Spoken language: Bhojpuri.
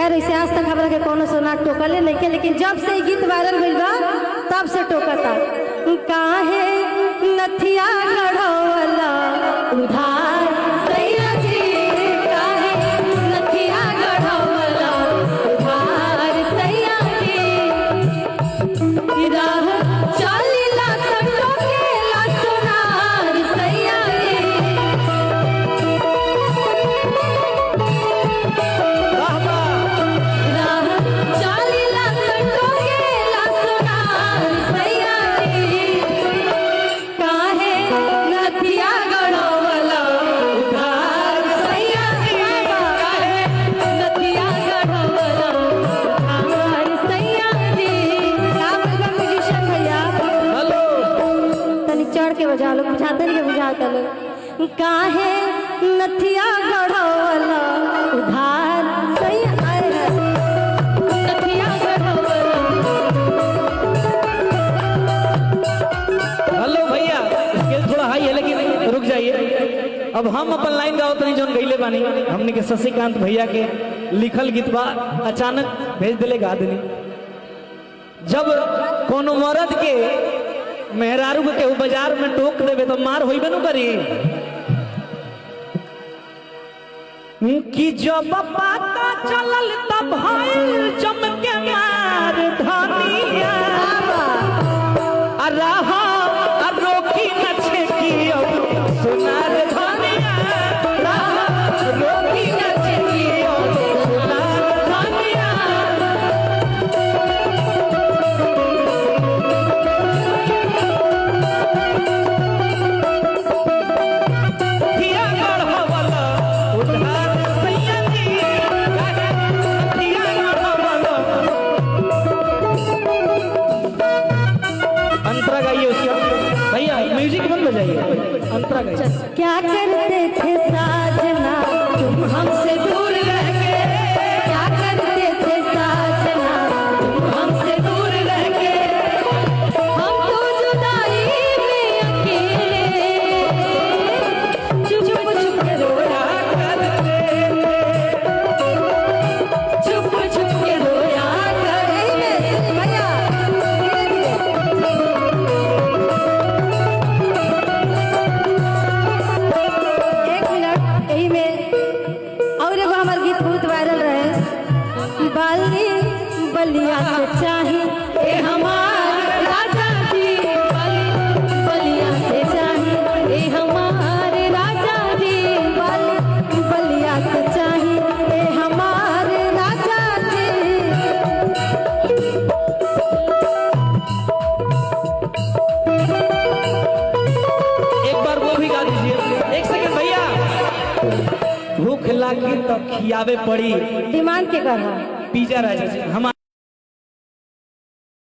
खैर ऐसे आज तक हमरा के कोनो सोना टोकले नहीं के, लेकिन जब से गीत वायरल भइल बा तब से टोकता। काहे नथिया गढ़वला उधार सैया जी, काहे नथिया गढ़वला उधार सैया जी, राह चलिला त टोकेला सोनार सैया जी। बजा लो, बुझाते नहीं बुझाते लो। काहे नथिया गढ़वला उधार सैया, नथिया गढ़वला। हेलो भैया, स्केल थोड़ा हाई है लेकिन रुक जाइए। अब हम अपन लाइन गाओ तनी जोन गईले बानी हमने के शशिकांत भैया के लिखल गीत बा, अचानक भेज दिले गा देनी। जब कोनो मर्द के मेहरारू के केहू बाजार में टोक देवे तो मार होइबे न करी कि जब पता चलल तब भइल चमके मार धनिया रहा रोकी न छेकियो सुनार धनिया, रोकी न छेकियो सुनार धनिया। अंतरा गाइए उसका भैया, म्यूजिक बंद बजाइए, अंतरा गाइए। क्या करते थे साजना तुम हमसे दूर रह के, क्या करते थे साजना तुम हमसे दूर रह के, हम तो जुदाई में अकेले चुप चुप के रोया करते, चुप चुप के रोया करते। भैया यही में और एगो हमार गीत बहुत वायरल रहे। बाली बलिया से चाही ए हमार राजा जी, बाली बलिया से चाही ए हमार राजा जी, बाली बलिया से चाही ए हमार राजा जी। एक बार वो भी गा दीजिए, एक सेकंड भैया। भूख लागी तो खियावे पड़ी डिमांड के कर पिज्जा राजा हम